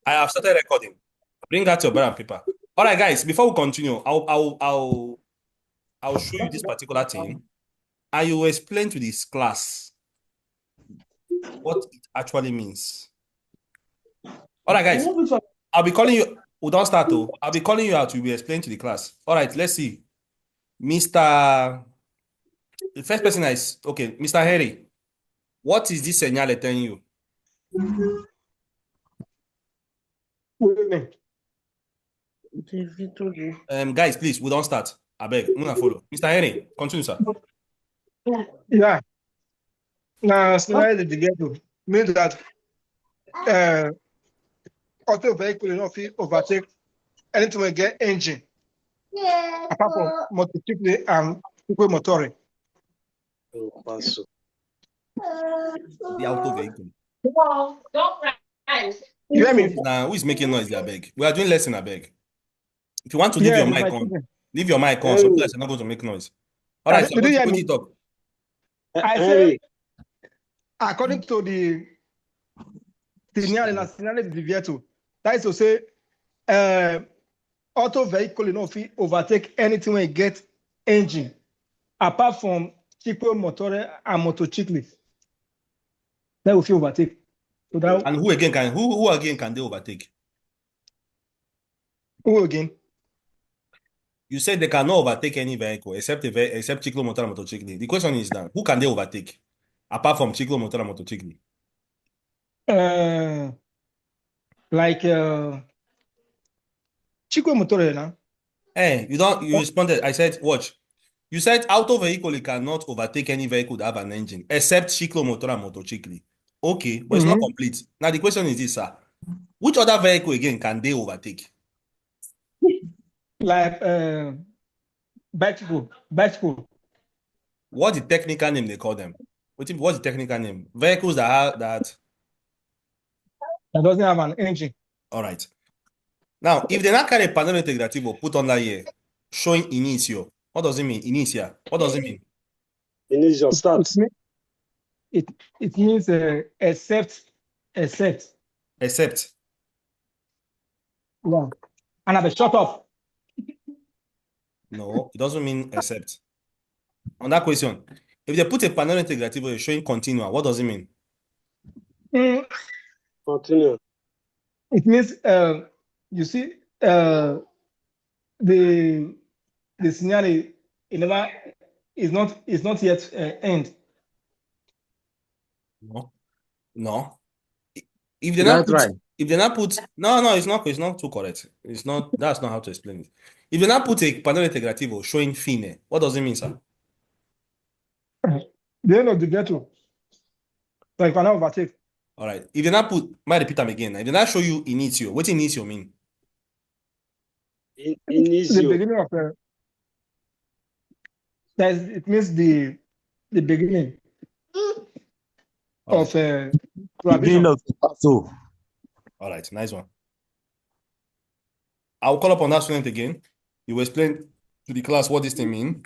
I have started recording. Bring out your pen and paper. All right, guys. Before we continue, I'll show you this particular thing, and you will explain to this class what it actually means. All right, guys. I'll be calling you. We don't start though. I'll be calling you out. You will explain to the class. All right. Let's see, Mr. The first person is okay, Mr. Harry. What is this segnale telling you? Guys, please, we don't start. I beg. I'm gonna follow. Mr. Henry, continue, sir. Yeah. Now, Segnale Di Divieto means that auto vehicle not fit overtake anything we get engine, apart from motorcycle and people motoring. The auto vehicle. Don't cry. You hear me? Now, who is making noise? I beg. We are doing lesson. I beg. If you want to leave Yeah, your it's mic my on, children. leave your mic on. So you guys are not going to make noise. All right, so Did you hear what me? you talk? I say, according to the Segnale Di Divieto, that is to say, auto vehicle not fit overtake anything we get engine, apart from people motoring and motorcycle. That will fit overtake. So that And who again can they overtake? who again? You said they cannot overtake any vehicle except cyclo motor and motorcycle. The question is now, who can they overtake apart from cyclo motor and motorcycle? Like Chico Motore now. Hey, you responded. I said, watch. You said auto vehicle cannot overtake any vehicle that have an engine except cyclo motor and motorcycle. Okay, but it's not complete. Now the question is this, sir. Which other vehicle again can they overtake? Like bicycle. What's the technical name they call them? What's the technical name? Vehicles that have that. That doesn't have an engine. All right. Now, if they not carry a panel integrativo put on that here, showing initio, what does it mean? Initia. What does it mean? Initial start. It means except. Wow. And have a shut off. No, it doesn't mean except. On that question, if they put a panel integrativo showing continua, what does it mean? Continue. It means you see the Segnale is not yet end. No. If they not put no, it's not too correct. That's not how to explain it. If they not put a panel integrativo showing fine, what does it mean, sir? The end of the battle. Like cannot overtake. All right. If they not put, might repeat them again. If they not show you initio, what initio mean? The beginning of it means the beginning of beginning of the battle. All right, nice one. I'll call upon that student again. You will explain to the class what this thing mean.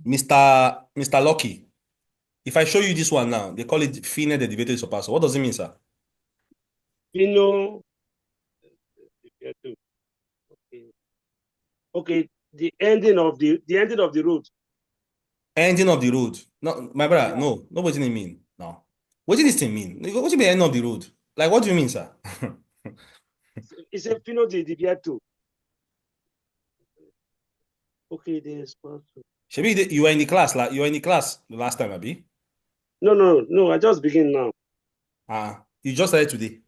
Mr. Lucky, if I show you this one now, they call it fine de divieto sorpasso. What does it mean, sir? Fino. Okay, the ending of the road. Ending of the road. No, my brother, no, what does it mean? No. What does this thing mean? What do you mean end of the road? Like, what do you mean, sir? It's a fino de divieto. Okay, there's Shebi, you were in the class, like you were in the class the last time, Abi? No, I just begin now. You just started today.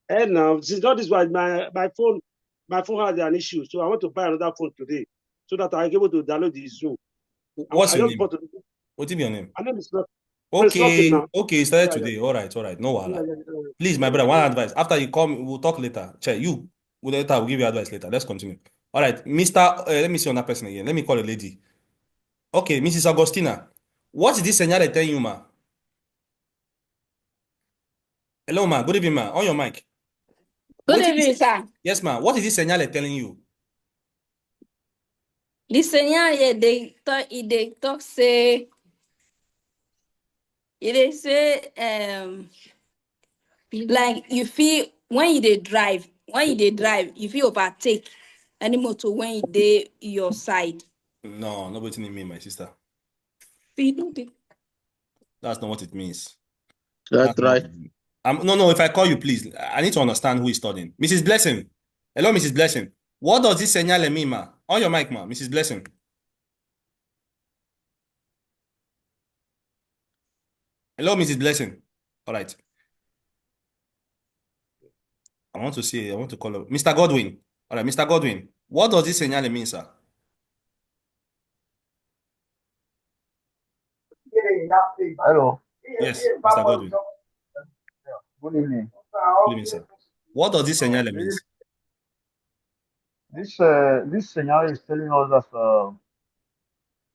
And now, since not this one, my phone has an issue, so I want to buy another phone today so that I'll be able to download the Zoom. What's your name? What is your name? My name is not. Okay, you started today. All right. No wahala. Please, my brother, one advice. After you come, we'll talk later. We'll give you advice later. Let's continue. All right, Mr. Let me see on that person again. Let me call a lady. Okay, Mrs. Augustina. What is this señale telling you, ma? Hello, ma. Good evening, ma. On your mic. Good evening, sir. Yes, ma. What is this señale telling you? The segnale they talk say Like you feel when you drive, you feel overtake any motor when you dey your side. No, nobody mean, my sister. Feel That's not what it means. That's right. No, if I call you, please, I need to understand who is studying. Mrs. Blessing. Hello, Mrs. Blessing. What does this señale mean, ma? On your mic, ma, Mrs. Blessing. Hello, Mrs. Blessing. All right. I want to call up Mr. Godwin. All right, Mr. Godwin. What does this señale mean, sir? Hello. Yes, Mr. Godwin. Good evening. Good evening, sir. What does this señale mean? This scenario is telling us that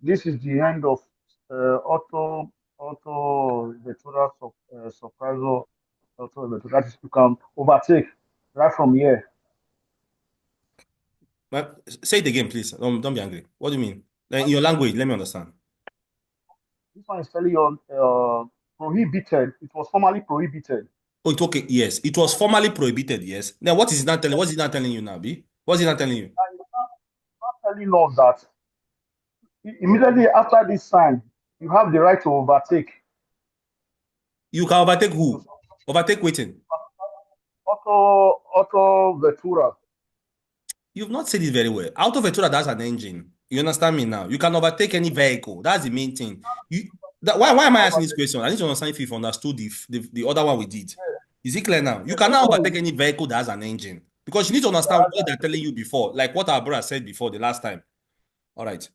this is the end of auto vettura surprise auto vettura. That is, you can overtake right from here. But say it again, please. Don't be angry. What do you mean? In your language, let me understand. This one is telling you prohibited. It was formerly prohibited. Oh, it's okay. Yes, it was formally prohibited. Yes. Now, what is it not telling? What's it not telling you now, B? What's it not telling you? Not telling us that immediately after this sign, you have the right to overtake. You can overtake who? Overtake waiting. Auto vettura. You've not said it very well. Auto vettura, that's an engine. You understand me now? You can overtake any vehicle. That's the main thing. Why am I asking this question? I need to understand if you've understood the other one we did. Is it clear now? You cannot overtake any vehicle that has an engine. Because you need to understand what they're telling you before, like what our brother said before the last time. All right.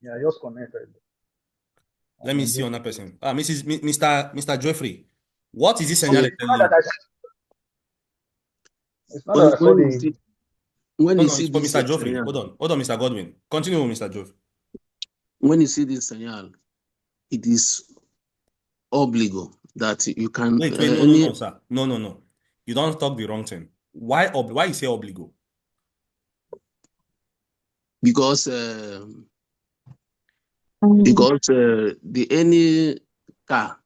Yeah, just connected. Let me see another person. Mr. Jeffrey, what is this señale It's telling not you? that I saw the. When No, you no, see it's for this Mr. Joffrey. signal, Hold on, Mr. Godwin. Continue with Mr. Joffrey. when you see this signal, it is obligo that you can. Wait, no, sir. No. You don't talk the wrong thing. Why you say obligo? Because any car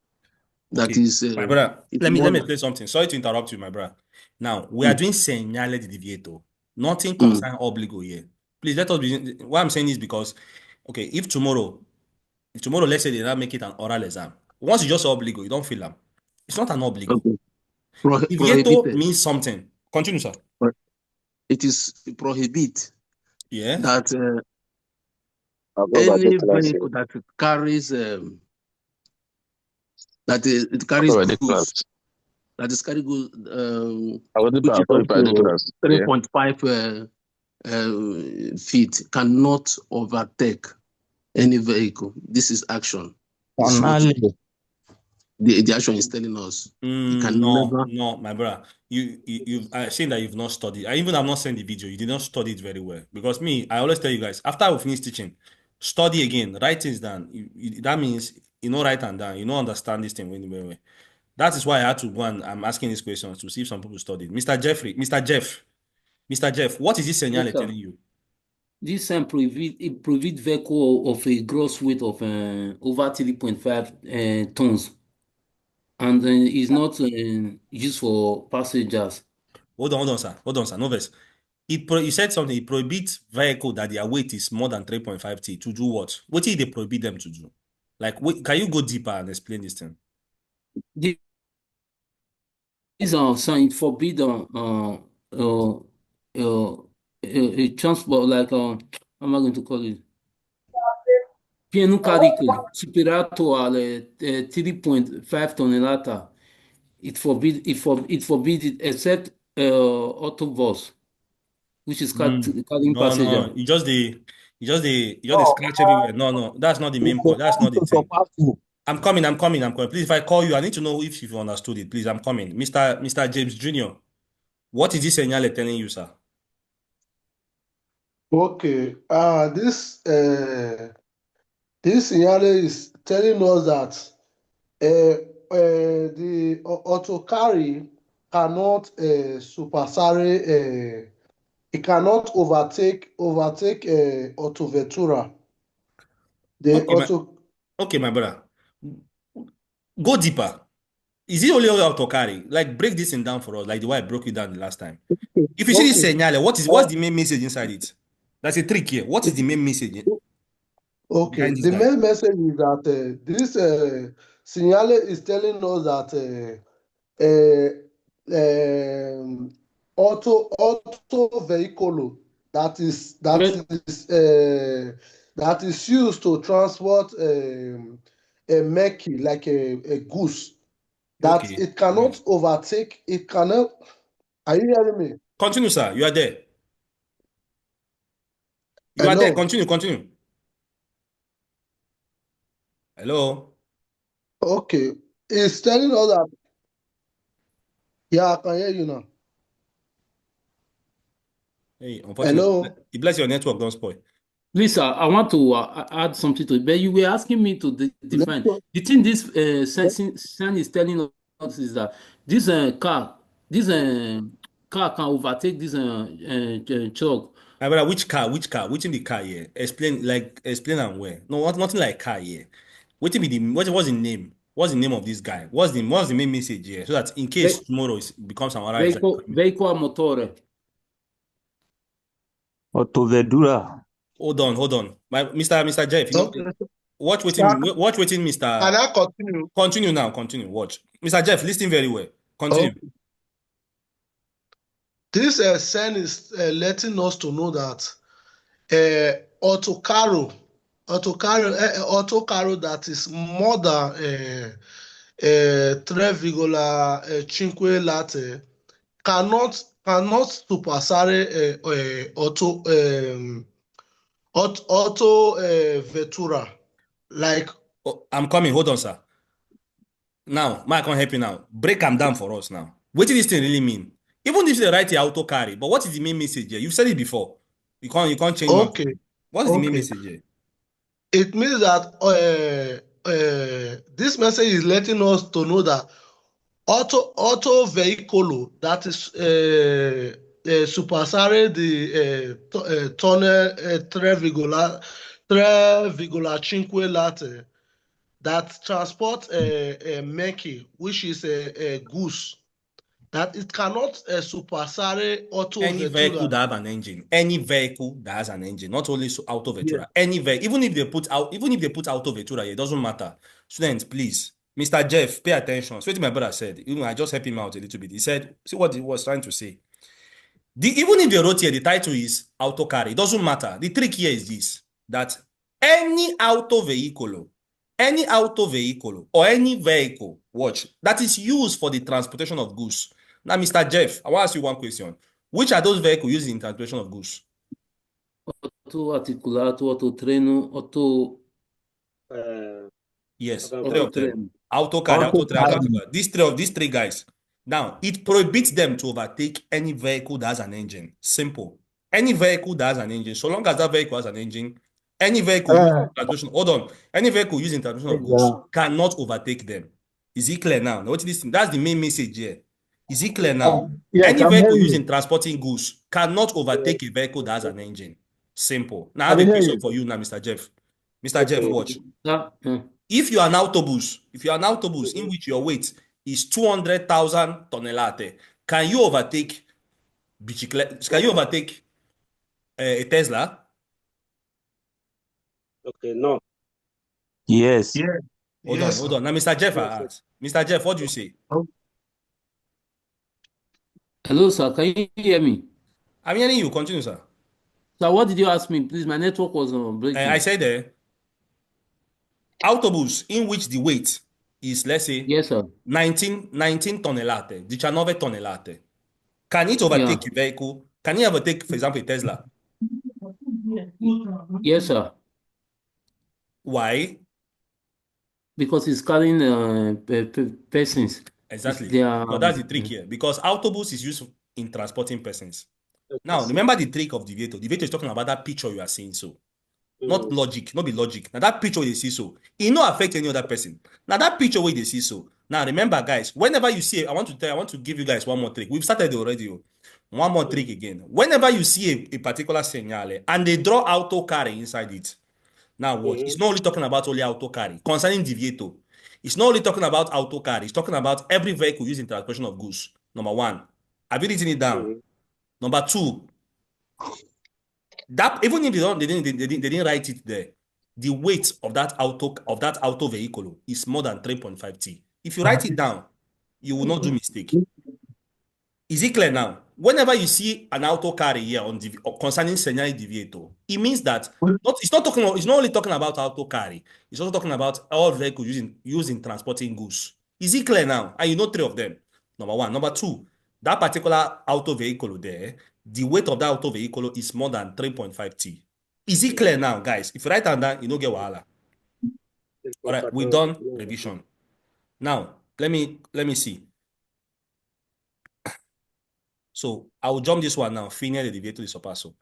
that Okay, is my brother, let me more explain something. Sorry to interrupt you, my brother. Now, we are doing segnale di divieto. Nothing concern obligo here. Please let us be. Why I'm saying this because, okay, if tomorrow, let's say they now make it an oral exam. Once you just obligo, you don't feel them. It's not an obligo. Okay. Divieto Prohibited. means something. Continue, sir. It is prohibit Yeah. that any vehicle that carries that it carries goods that is carry goods which is up to 3.5 feet cannot overtake any vehicle. This is action. This is what the action is telling us. No, my brother. You've saying that you've not studied. I even have not sent the video. You did not study it very well. Because me, I always tell you guys, after we finish teaching, study again, write things down. That means you know write and down. You know understand this thing when. That is why I had to go and I'm asking these questions to see if some people studied. Mr. Jeff, what is this señale telling you? This prohibit vehicle of a gross weight of over 3.5 tons, and is not used for passengers. Hold on, sir. No verse. You said something. It prohibits vehicle that their weight is more than 3.5 T to do what? What did they prohibit them to do? Like, can you go deeper and explain this thing? These are signs forbid a transport like how am I going to call it? Pieno carico superato alle 3.5 tonnellata. It forbids it except autobus, which is carrying passengers. No. You just scratch everywhere. No. That's not the main point. That's not the thing. I'm coming. Please, if I call you, I need to know if you understood it. Please, I'm coming. Mr. James Jr., what is this señale telling you, sir? Okay. This scenario is telling us that the auto carry cannot supersare. It cannot overtake auto vettura. Okay, my brother. Go deeper. Is it only auto carry? Like break this thing down for us, like the way I broke it down the last time. Okay. If you see this Okay. segnale, what's the main message inside it? That's a trick here. What is the main message Okay, behind this the guy? main message is that this Segnale is telling us that auto vehicle that is that is used to transport a meki like a goose that Okay. it cannot overtake. It cannot. Are you hearing me? Continue, sir. You are there. You are there. Hello. Continue. Hello. Okay, it's telling us that. Yeah, I can hear you now. Hey, unfortunately, Hello. bless your network, don't spoil. Please, sir, I want to add something to it, but you were asking me to define. The thing this sign is telling us is that this car can overtake this truck. My brother, which car? Which in the car here? Explain and where. No, nothing like car here. What's the name? What's the name of this guy? What's the main message here? So that in case tomorrow it becomes an oral exam. Vehicle motore. Autovedura. Hold on. Mr. Jeff, you know, Okay. watch waiting, Mr. Can I continue? Continue now, watch. Mr. Jeff, listen very well. Continue. Okay. This sign is letting us to know that autocaro that is more than 3,5 latte cannot supersare auto vettura like. Oh, I'm coming. Hold on, sir. Now, Mike, I can't help you now. Break them down for us now. What does this thing really mean? Even if they write the auto carry, but what is the main message here? You've said it before. You can't change my. Okay. What is the main message here? It means that this message is letting us to know that auto vehicle that is supersare the tunnel 3,5 latte that transport a meki, which is a goose, that it cannot supersare auto Any vehicle vettura. that have an engine, not only auto vettura, Yeah. any vehicle, even if they put auto vettura, it doesn't matter. Students, please, Mr. Jeff, pay attention. So what my brother said, I just helped him out a little bit. He said, see what he was trying to say. Even if they wrote here, the title is auto carry, it doesn't matter. The trick here is this, that any auto vehicle or any vehicle, watch, that is used for the transportation of goods. Now, Mr. Jeff, I want to ask you one question. Which are those vehicles used in transportation of goods? Auto articulato, auto treno, auto. Yes, Auto three of them. treno. Auto carry, auto trailer. These three guys. Now, it prohibits them to overtake any vehicle that has an engine. Simple. Any vehicle that has an engine, so long as that vehicle has an engine, any vehicle used in transportation, hold on, any vehicle used in transportation of goods cannot overtake them. Is it clear now? Now, what is this thing? That's the main message here. Is it clear now? Yes, Any I'm vehicle hearing used you. in transporting goods cannot overtake a vehicle that has an engine. Simple. Now, I I have a can hear question you. for you now, Mr. Jeff. Mr. Jeff, watch. Yeah. If you are an autobus in which your weight is 200,000 tonnellate, can you overtake a Tesla? Okay, no. Yes. Hold on. Now, Mr. Jeff, I asked. Mr. Jeff, what do you say? Hello, sir. Can you hear me? I'm hearing you. Continue, sir. So, what did you ask me? Please, my network was breaking. I said autobus in which the weight is, let's say, Yes, sir. 19 tonnellate, 19 tonnellate. Can it overtake a vehicle? Can it overtake, for example, a Tesla? Yes, sir. Why? Because it's carrying persons. Exactly. No, that's the trick here. Because autobus is used in transporting persons. Now, remember the trick of Divieto. Divieto is talking about that picture you are seeing. So, not logic, not be logic. Now, that picture they see so, it not affect any other person. Now, that picture where they see so. Now, remember, guys, whenever you see, I want to give you guys one more trick. We've started already. One more trick again. Whenever you see a particular segnale and they draw auto carry inside it, now watch. It's not only talking about only auto carry. Concerning Divieto, It's not only talking about auto car, it's talking about every vehicle using transportation of goods. Number one. Have you written it down? Number two, that even if they didn't write it there, the weight of that auto vehicle is more than 3.5 T. If you write it down, you will not do mistake. Is it clear now? Whenever you see an auto carry here on concerning Segnale Di Divieto, it means that it's not only talking about auto carry, it's also talking about all vehicles using transporting goods. Is it clear now? And you know three of them. Number one. Number two, that particular auto vehicle there, the weight of that auto vehicle is more than 3.5 T. Is it clear now, guys? If you write down that, you don't get wahala. All right, we've done revision. Now, let me see. So I will jump this one now. Fine the Divieto di Sorpasso.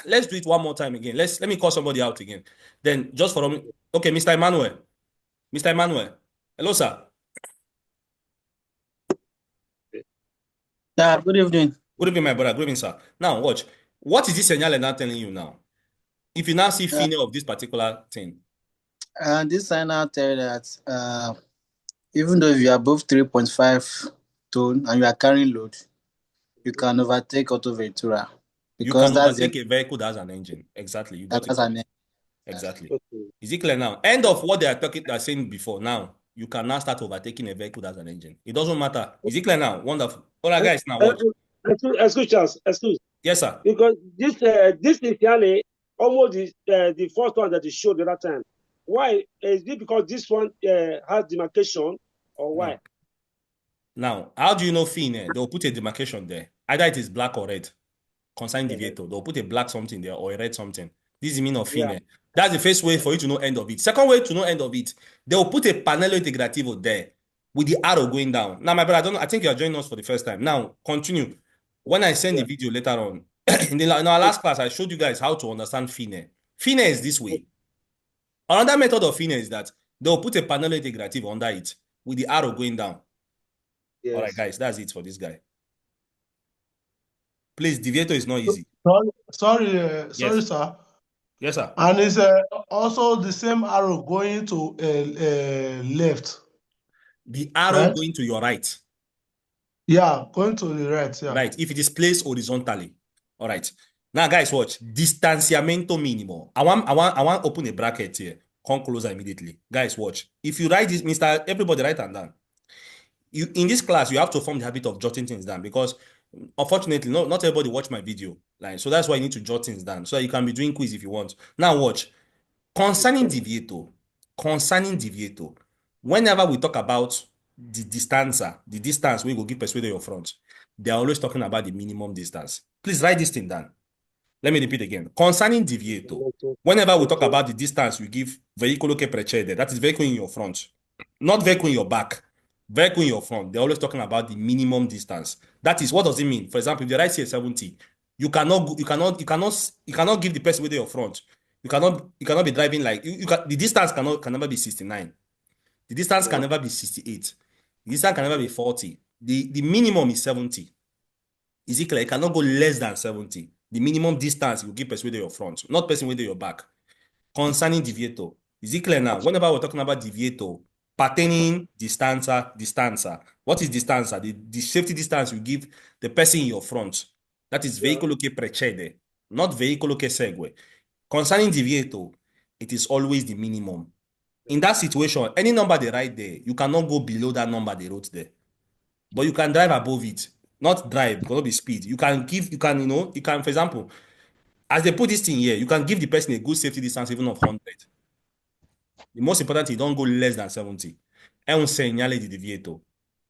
Let's do it one more time again. Let me call somebody out again. Then just for me. Okay, Mr. Emmanuel. Mr. Emmanuel. Hello, sir. Yeah, good evening. Good evening, my brother. Good evening, sir. Now watch. What is this Segnale now telling you now? If you now see fine of this particular thing. This sign now tell you that even though you are above 3.5 ton and you are carrying load, you can overtake Auto Ventura. Because you can overtake a vehicle that has an engine. Exactly. You got it. Exactly. Okay. Is it clear now? End of what they are saying before. Now you can now start overtaking a vehicle that has an engine. It doesn't matter. Is it clear now? Wonderful. All right, guys. Now what? Excuse, Charles. Excuse. Yes, sir. Because this is really almost the first one that you showed the other time. Why? Is it because this one has demarcation, or why? Now, how do you know fine? They'll put a demarcation there. Either it is black or red. Concerning Divieto, they'll put a black something there or a red something. This is the meaning of fine. Yeah. That's the first way for you to know end of it. Second way to know end of it, they will put a panello integrativo there with the arrow going down. Now, my brother, I think you are joining us for the first time. Now, continue. When I send the video later on, in our last class, I showed you guys how to understand fine. Fine is this way. Another method of fine is that they'll put a panello integrativo under it with the arrow going down. Yes. All right, guys, that's it for this guy. Please, Divieto is not easy. Sorry, sir. Yes, sir. And it's also the same arrow going to left. The arrow going to your right. Yeah, going to the right. Yeah. Right. If it is placed horizontally. All right. Now, guys, watch. Distanciamento minimo. I want open a bracket here. Come closer immediately. Guys, watch. If you write this, everybody write them down. In this class, you have to form the habit of jotting things down because unfortunately, not everybody watch my video. So that's why you need to jot things down. So you can be doing quiz if you want. Now watch. Concerning Divieto, whenever we talk about the distance we will give persuader your front, they are always talking about the minimum distance. Please write this thing down. Let me repeat again. Concerning Divieto, whenever we talk about the distance we give vehicle che precede, that is vehicle in your front, not vehicle in your back. Vehicle in your front, they're always talking about the minimum distance. That is, what does it mean? For example, if the right here is 70, you cannot give the person with your front. You cannot be driving like the distance can never be 69. The distance can never be 68. The distance can never be 40. The minimum is 70. Is it clear? You cannot go less than 70. The minimum distance you give person with your front, not person with your back. Concerning Divieto, is it clear now? Whenever we're talking about Divieto, pertaining distanza. What is distanza? The safety distance you give the person in your front. That is veicolo che precede, not veicolo che segue. Concerning Divieto, it is always the minimum. In that situation, any number they write there, you cannot go below that number they wrote there. But you can drive above it. Not drive, because be speed. You can, for example, as they put this thing here, you can give the person a good safety distance even of 100. The most important is don't go less than 70. È un segnale di divieto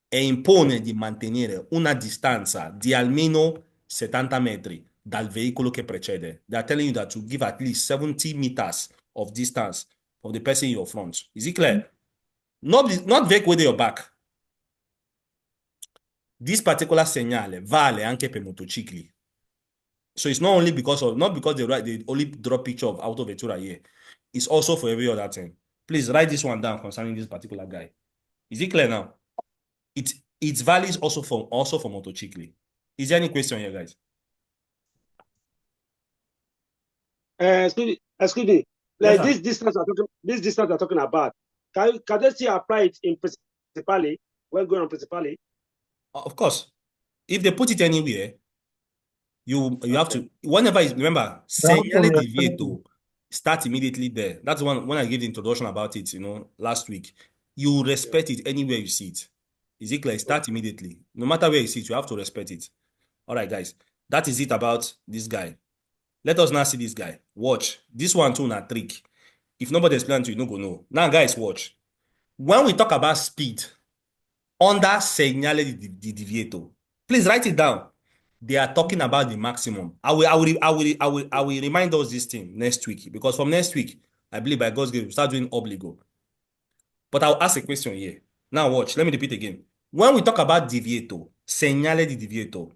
e impone di mantenere una distanza di almeno 70 metri dal veicolo che precede. They are telling you that to give at least 70 meters of distance of the person in your front. Is it clear? Not vehicle with your back. This particular segnale vale anche per motocicli. So it's not because they only draw picture of Auto Ventura here. It's also for every other thing. Please write this one down concerning this particular guy. Is it clear now? It's valid also for motocicli. Is there any question here, guys? Excuse me. Like Yes, this distance we're talking about, can they still apply it in principally when going on principally? Of course, if they put it anywhere, you have to, whenever remember, Segnale Di Divieto, start immediately there. That's one when I gave the introduction about it, last week. You respect it anywhere you see it. Is it clear? Start immediately. No matter where you see it, you have to respect it. All right, guys. That is it about this guy. Let us now see this guy. Watch. This one too, na trick. If nobody explain to you, no go know. Now, guys, watch. When we talk about speed, under Segnale Di Divieto, please write it down. They are talking about the maximum. I will remind us this thing next week, because from next week, I believe by God's grace, we'll start doing obligo. But I'll ask a question here. Now watch, let me repeat again. When we talk about divieto, Segnale Di Divieto,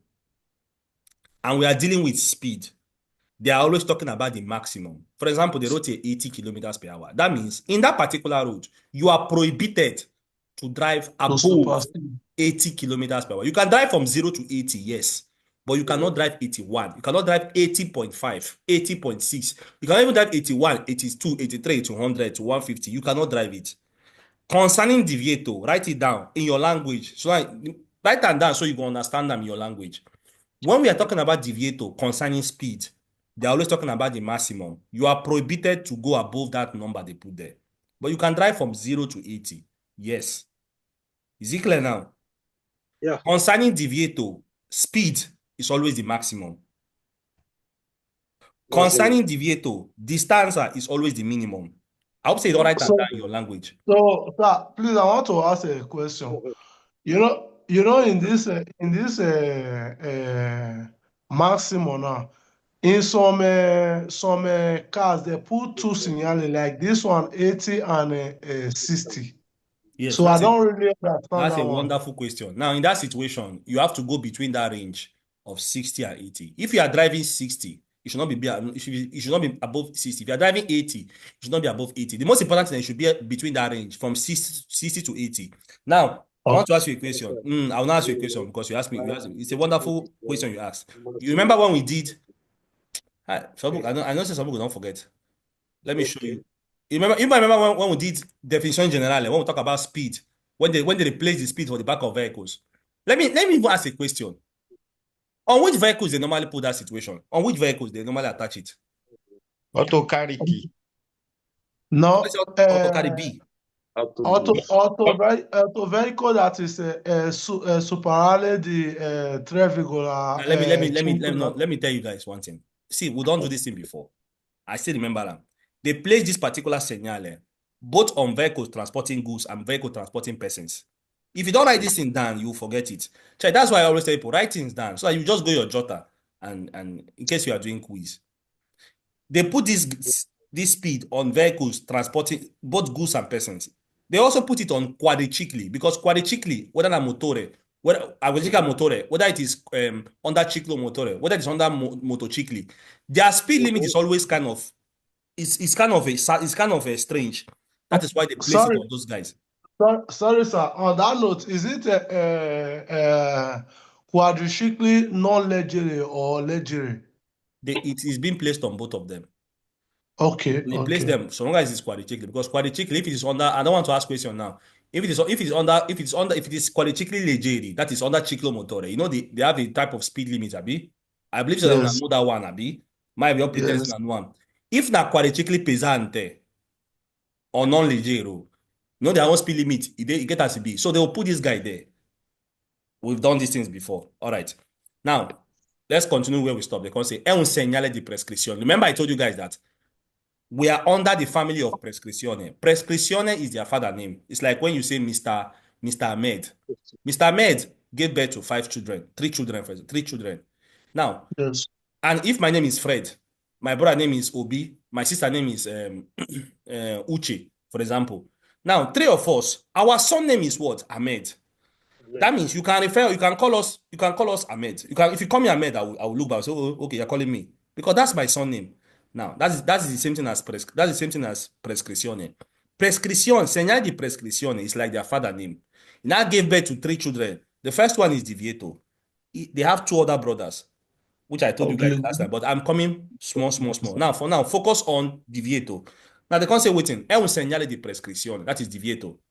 and we are dealing with speed, they are always talking about the maximum. For example, they wrote here 80 kilometers per hour. That means in that particular road, you are prohibited to drive above 80 kilometers per hour. You can drive from 0 to 80, yes, but you cannot drive 81. You cannot drive 80.5, 80.6. You cannot even drive 81, 82, 83, to 100, to 150. You cannot drive it. Concerning divieto, write it down in your language. So write them down so you can understand them in your language. When we are talking about divieto concerning speed, they're always talking about the maximum. You are prohibited to go above that number they put there. But you can drive from 0 to 80. Yes. Is it clear now? Yeah. Concerning divieto, speed is always the maximum. Concerning divieto, distanza is always the minimum. I hope say it all right down in your language. So, sir, please, I want to ask a question. In this maximum now, in some cars they put two signals like this one 80 and 60. Yes, so I don't really understand that's that a one. wonderful question. Now, in that situation, you have to go between that range of 60 and 80. If you are driving 60, it should not be above 60. If you are driving 80, it should not be above 80. The most important thing, it should be between that range from 60 to 80. Now, I want to ask you a question. I will not ask you a question because you asked me. It's a wonderful question you asked. You remember when we did? I know some people don't forget. Let me show you. You remember when we did definition generale, when we talk about speed, when they replace the speed for the back of vehicles. Let me even ask a question. On which vehicles they normally put that situation? On which vehicles they normally attach it? Auto carry key. No, auto carry B. Auto vehicle that is superale di traffico. Let me tell you guys one thing. See, we don't do this thing before. I still remember them. They place this particular segnale both on vehicles transporting goods and vehicles transporting persons. If you don't write this thing down, you forget it. That's why I always tell people, write things down so that you just go your jotter and in case you are doing quiz. They put this speed on vehicles transporting both goods and persons. They also put it on quadricicli because quadricicli, whether it is under ciclo motore, whether it's under motocicli, their speed limit is always kind of strange. That is why they place it on those guys. Sorry, sir. On that note, is it quadricicli non-leggere or leggere? It is being placed on both of them. Okay. They place them so long as it's quadricicli, because quadricicli, if it is under, I don't want to ask question now. If it is quadricicli leggeri, that is under ciclo motore. They have a type of speed limit, Abi. I believe so. Yes. Know that one, Abi. Might be up pretending on one. If na quadricicli pesante or non-leggero, their own speed limit, it get as it be. So they will put this guy there. We've done these things before. All right. Now, let's continue where we stopped. They can say, è un segnale di prescrizione. Remember, I told you guys that we are under the family of prescrizione. Prescrizione is their father name. It's like when you say Mr. Ahmed. Mr. Ahmed gave birth to 3 children. Now, yes. And if my name is Fred, my brother name is Obi, my sister name is Uche, for example. Now, 3 of us, our son name is what? Ahmed. That means you can call us Ahmed. If you call me Ahmed, I will look back and say, oh, okay, you're calling me. Because that's my son name. Now, that's the same thing as prescrizione. Prescrizione, segnale di prescrizione is like their father name. He now gave birth to 3 children. The first one is Divieto. They have 2 other brothers, which I told you guys last time, but I'm coming small. Now, for now, focus on Divieto. Now they can't say waiting. È un segnale di prescrizione, that is divieto,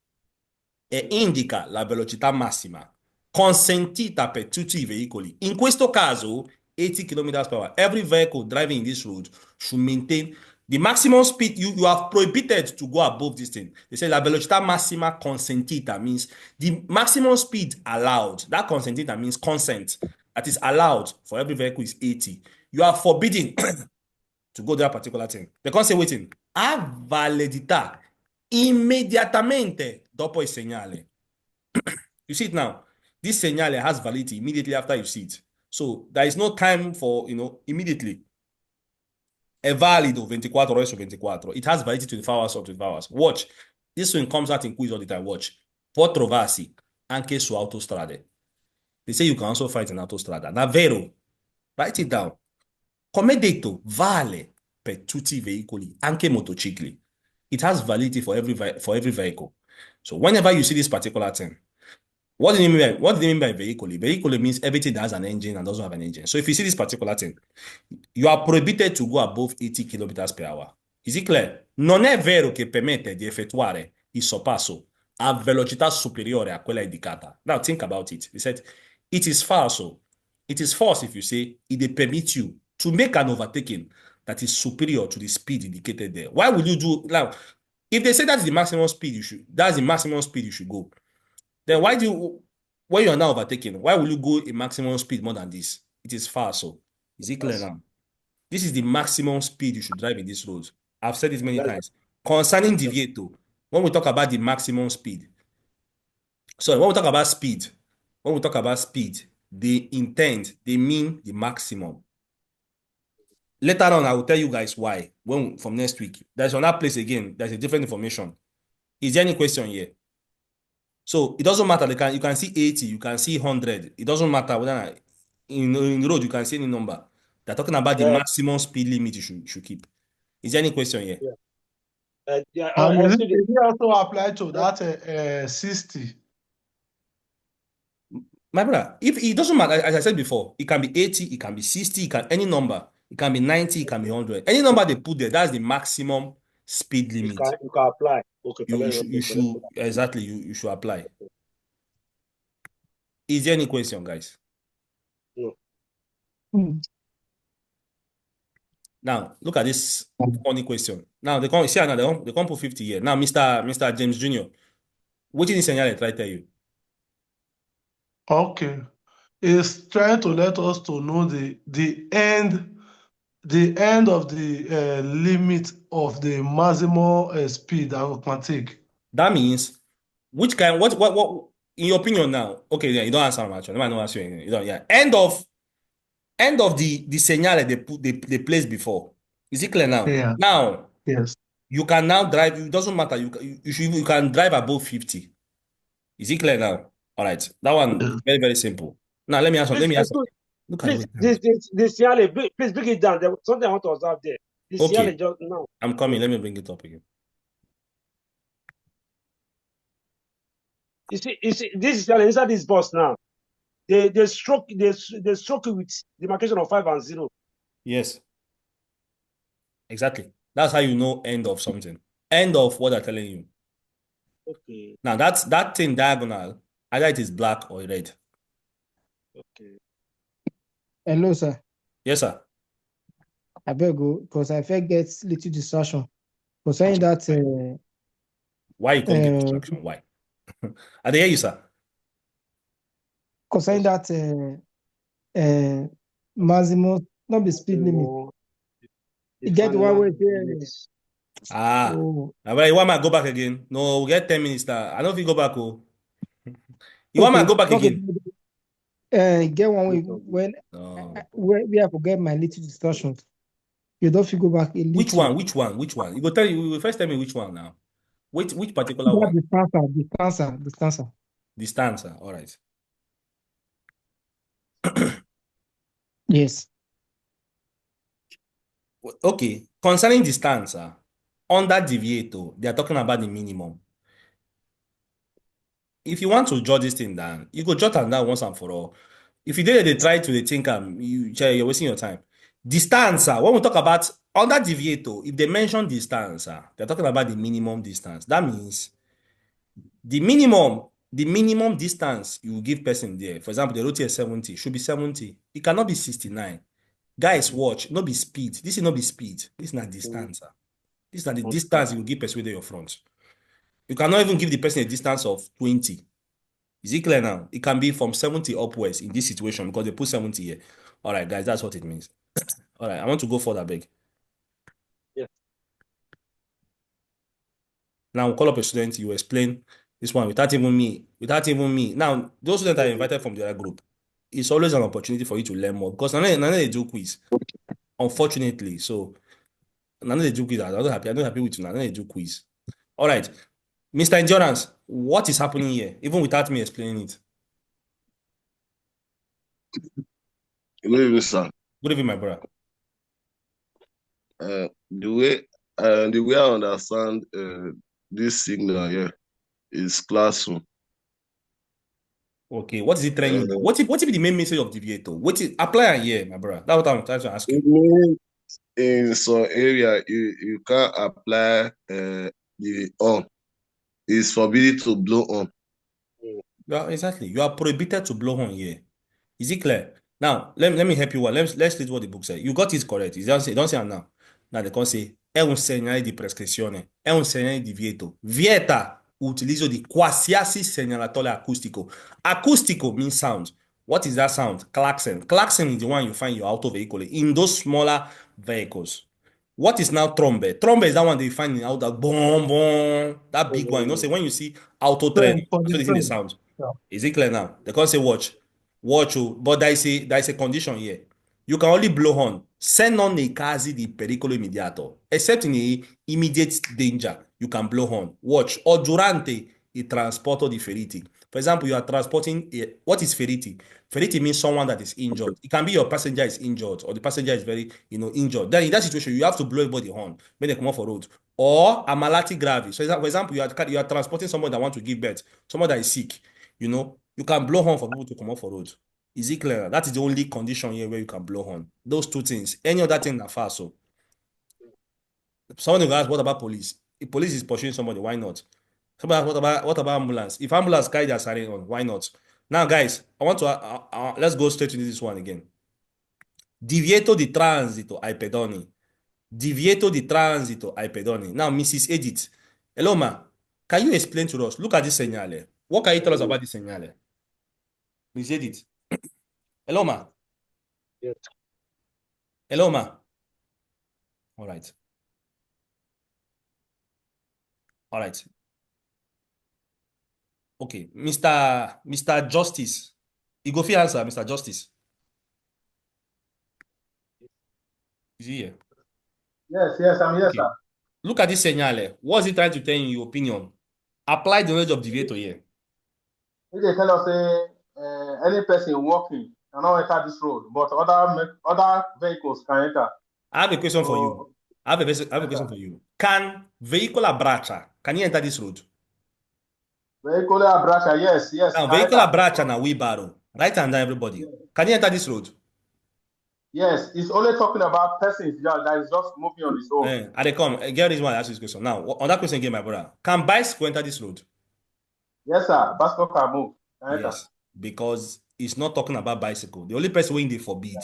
e indica la velocità massima consentita per tutti i veicoli. In questo caso, 80 km/h. Every vehicle driving in this road should maintain the maximum speed. You are prohibited to go above this thing. They say la velocità massima consentita means the maximum speed allowed. That consentita means consent. That is allowed for every vehicle is 80. You are forbidden to go that particular thing. They can't say waiting. Ha validità immediatamente dopo il segnale. You see it now. This segnale has validity immediately after you see it. So there is no time for, immediately. È valido 24 ore su 24. It has validity 24 hours or 24 hours. Watch. This one comes out in quiz all the time. Watch. Può trovarsi anche su autostrade. They say you can also fight in autostrada. Davvero. Write it down. Come detto, vale per tutti i veicoli, anche motocicli. It has validity for every vehicle. So whenever you see this particular thing, what do you mean by vehicle? Vehicle means everything that has an engine and doesn't have an engine. So if you see this particular thing, you are prohibited to go above 80 km/h. Is it clear? Non è vero che permette di effettuare il sorpasso a velocità superiore a quella indicata. Now think about it. He said, it is falso. It is false if you say it permits you to make an overtaking that is superior to the speed indicated there. Why would you do now? If they say that's the maximum speed you should go, then when you are now overtaking, why will you go a maximum speed more than this? It is false. Is it clear now? This is the maximum speed you should drive in this road. I've said this many times. Concerning divieto, when we talk about the maximum speed, when we talk about speed, they mean the maximum. Later on, I will tell you guys why. From next week, there's another place again. There's a different information. Is there any question here? So it doesn't matter. You can see 80, you can see 100. It doesn't matter whether in the road you can see any number. They're talking about the maximum speed limit you should keep. Is there any question here? Yeah. It also apply to that 60. My brother, if it doesn't matter, as I said before, it can be 80, it can be 60, it can any number. It can be 90, it can be 100. Any number they put there, that's the maximum speed limit. You can apply. Okay. You should exactly. You should apply. Is there any question, guys? No. Now look at this funny question. Now they come put 50 here. Now, Mr. James Jr., what did he say? Try tell you. Okay, it's trying to let us to know the end of the limit of the maximum speed that we can take. That means what in your opinion now? Okay, yeah, you don't answer actually. No, answer anything. You don't. Yeah, end of the segnale they placed before. Is it clear now? Yeah. Now, yes, you can now drive. It doesn't matter. You can drive above 50. Is it clear now? All right, that one very, very simple. Now let me answer. Look at this Segnale, please bring it down. There's something I want to observe there. This okay, just now. I'm coming. Let me bring it up again. You see, this is inside this bus now. They stroke it with demarcation of 5 and 0. Yes, exactly. That's how you know end of something. End of what they're telling you. Okay. Now that thing diagonal, either it is black or red. Okay. Hello, sir. Yes, sir. I better go because I feel get little distraction. For saying that. Why you can't get distraction? Why? I hear you, sir. Concerning that maximum, not the speed limit. You get one way there. Oh. You want me to go back again? No, we get 10 minutes now. I don't think go back. Oh. You want me to go back again? Get one way when we have to get my little discussions. You don't feel go back a little. Which one? You go tell you. You first tell me which one now. Which particular one? Distancer. All right. Yes. Okay. Concerning distancer, under divieto, they are talking about the minimum. If you want to jot this thing down, you go jot it down once and for all. If you did they try to think you're wasting your time. Distancer, when we talk about under deviator, if they mention distance, they're talking about the minimum distance. That means the minimum distance you will give person there. For example, the road here 70, should be 70. It cannot be 69. Guys, watch, not be speed. This is not be speed. This is not distance. This is not the distance you will give person with your front. You cannot even give the person a distance of 20. Is it clear now? It can be from 70 upwards in this situation because they put 70 here. All right, guys, that's what it means. All right, I want to go further, beg. Yeah. Now, we'll call up a student, you explain this one without even me. Now, those students are invited from the other group. It's always an opportunity for you to learn more because none of they do quiz, unfortunately. So, none of they do quiz. I'm not happy with you. None of they do quiz. All right. Mr. Endurance, what is happening here, even without me explaining it? Good evening, sir. Good evening, my brother. The way I understand this signal here is classroom. Okay, what is it trying? What if the main message of deviator? What is apply here, my brother? That's what I'm trying to ask you. In some area, you can't apply the on. It's forbidden to blow on. Yeah, exactly. You are prohibited to blow on here. Is it clear? Now, let me help you. Let's read what the book says. You got it correct. It don't say now. Now they can say è un segnale di prescrizione, è un segnale di divieto. Vieta utilizzo di qualsiasi segnalatore acustico. Acoustico means sound. What is that sound? Klaxon. Klaxon is the one you find in your auto vehicle in those smaller vehicles. What is now trombe? Trombe is that one they find in auto, boom, boom, that big one. You know, say when you see auto train, that's what the sound. Yeah. Is it clear now? They can't say watch, but there is a condition here. You can only blow horn se non nei casi di pericolo immediato, except in the immediate danger, you can blow horn. Watch, or durante il trasporto di feriti. For example, you are transporting, what is feriti? Feriti means someone that is injured. It can be your passenger is injured or the passenger is very, injured. Then in that situation, you have to blow everybody horn when they come off the road. Or ammalati gravi. So for example, you are transporting someone that wants to give birth, someone that is sick, you can blow horn for people to come off the road. Is it clear? That is the only condition here where you can blow horn. Those two things. Any other thing that far so. Someone will ask, what about police? If police is pursuing somebody, why not? Somebody ask, what about ambulance? If ambulance carry their siren on, why not? Now, guys, I want to let's go straight into this one again. Divieto di transito ai pedoni. Divieto di transito ai pedoni. Now, Mrs. Edith. Hello, ma. Can you explain to us? Look at this segnale. What can you tell us about this segnale? Mrs. Edith. Hello, ma. Yes. Hello, ma. All right. All right. Okay, Mr. Justice. You go for answer, Mr. Justice. Is he here? Yes, I'm here, Okay. sir. Look at this segnale. What's it trying to tell you in your opinion? Apply the knowledge of deviator here. If they tell us any person walking cannot enter this road, but other vehicles can enter. I have a question for you. I have a question for you. Can vehicle abbraccia, can you enter this road? Vehicle abbraccia, yes. Now, vehicle abbraccia na wheelbarrow. Right hand down, everybody. Yes. Can you enter this road? Yes, it's only talking about persons that is just moving on his own. I come. Get this one. I ask this question. Now, on that question again, my brother. Can bicycle enter this road? Yes, sir. Bicycle can move. Yes, because it's not talking about bicycle. The only person when they forbid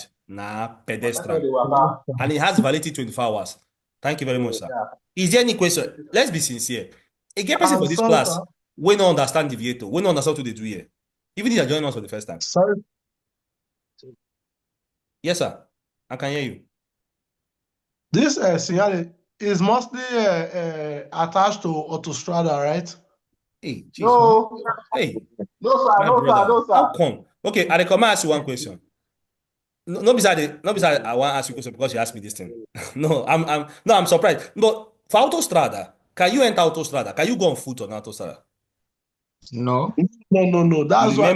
pedestrian. And it has validity 24 hours. Thank you very much, sir. Yeah. Is there any question? Let's be sincere. A gay person for this class, we don't understand deviator. We don't understand what they do here. Even if they are joining us for the first time. Sorry. Yes, sir. I can hear you. This signal is mostly attached to Autostrada, right? Hey, Jesus. No. Hey. No, sir. No, sir. How come? Okay, I come ask you one question. No, beside I want to ask you a question because you asked me this thing. I'm surprised. But for Autostrada, can you enter Autostrada? Can you go on foot on Autostrada? No. No. That's why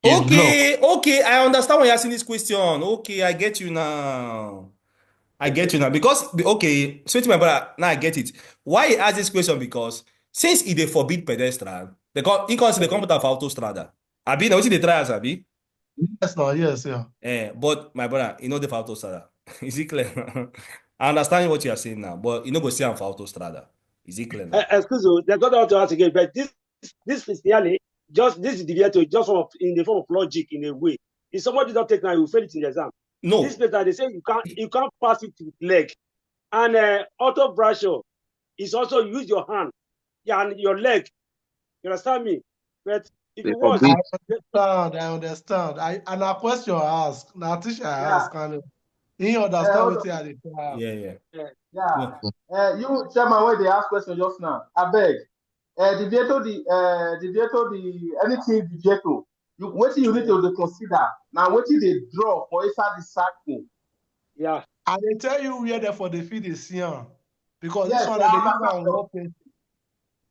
Okay, I understand why you're asking this question. Okay, I get you now. Because, okay, so to my brother, now I get it. Why he asked this question? Because since they forbid pedestrian, he can't see the computer for Autostrada. Abi, now see the trials, Abi? Yes, yeah. But my brother, the for Autostrada. Is it clear? I understand what you are saying now, but you know go see am for autostrada. Is it clear now? Excuse me, there's not to ask again, but this Christianity, just this Divieto, just in the form of logic in a way. If somebody don't take now, you fail it in the exam. No. This paper, they say you can't pass it with leg. And auto brusher is also use your hand and your leg. You understand me? But if you watch, I understand. And a question I ask, now teacher I ask, and he understand what I did. Yeah. You chairman, when they ask question just now, I beg. Divieto the anything Divieto. What you need to consider now? What you they draw for inside the circle? Yeah. And they tell you where they for the feed is here. Because Yes, this one they use on working.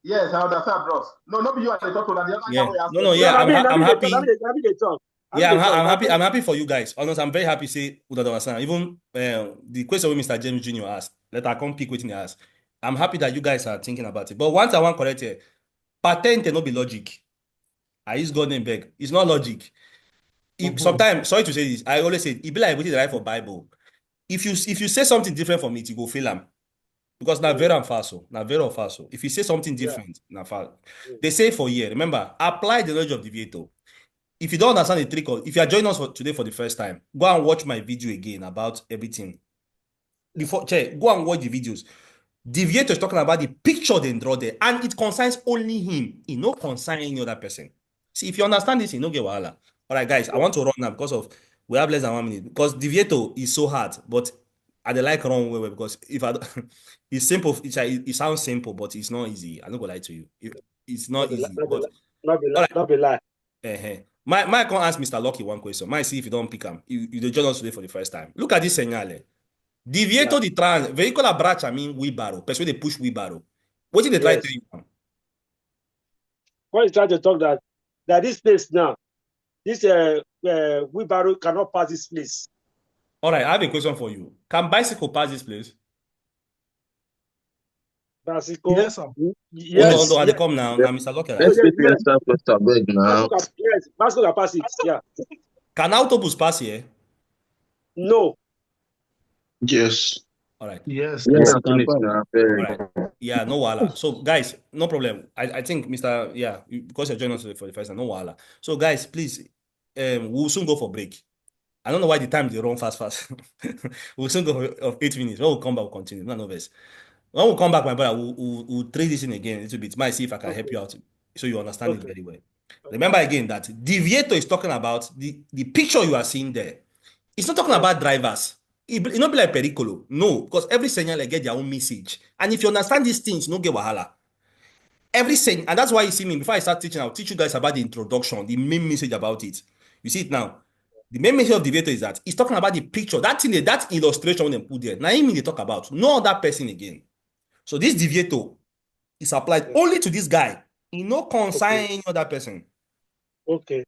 Yes, I understand, bros. No, not you are the talk to the other guy. No, yeah, I'm happy. I'm happy for you guys. Honestly, I'm very happy. Say, understand. Even the question with Mr. James Jr. asked, let I come pick waiting ask. I'm happy that you guys are thinking about it. But once I want correct here, patente no be logic. I use God name beg. It's not logic. Sometimes, sorry to say this, I always say it be like what is right for Bible. If you say something different from it, you go fail them. Because now very falso. Now very falso. If you say something different, now falso. They say for year. Remember, apply the knowledge of Divieto. If you don't understand the trick, or if you are joining us today for the first time, go and watch my video again about everything. Go and watch the videos. Divieto is talking about the picture they draw there, and it concerns only him. It no concern any other person. See, if you understand this, you no get wahala. All right, guys, I want to run now because of we have less than 1 minute. Because Divieto is so hard, but I like run way because if I it's simple, it sounds simple, but it's not easy. I'm not gonna lie to you. It's not easy. Not be lie. My can ask Mr. Lucky one question. Might see if you don't pick him. You join us today for the first time. Look at this segnale. Divieto di trans vehicle abbraccia mean wheelbarrow. Person they push wheelbarrow. What did they try to do? What is trying to talk that this place now, this wheelbarrow cannot pass this place. All right, I have a question for you. Can bicycle pass this place? Bicycle? Yes, sir. Yes. I come now. Now, Mr. Lucky. Yes, bicycle can pass it. Yeah. Can autobus pass here? No. Yes. All right. Yes. All right. Yeah, no wala. So, guys, no problem. I think, Mr. Yeah, because you're joining us for the first time, no wala. So, guys, please, we'll soon go for break. I don't know why the time they run fast. We'll soon go for 8 minutes. When we come back, we'll continue. No nervous. When we come back, my brother, we'll trade this in again a little bit. Might see if I can help you out so you understand it very well. Remember again that Divieto is talking about the picture you are seeing there. It's not talking about drivers. It not be like Pericolo. No, because every signal get their own message. And if you understand these things, no get wahala. Every signal, and that's why you see me, before I start teaching, I'll teach you guys about the introduction, the main message about it. You see it now. The main message of Divieto is that he's talking about the picture, that thing, that illustration when they put there. Now, him they talk about, no other person again. So this Divieto is applied only to this guy. He no concern any other person. Okay.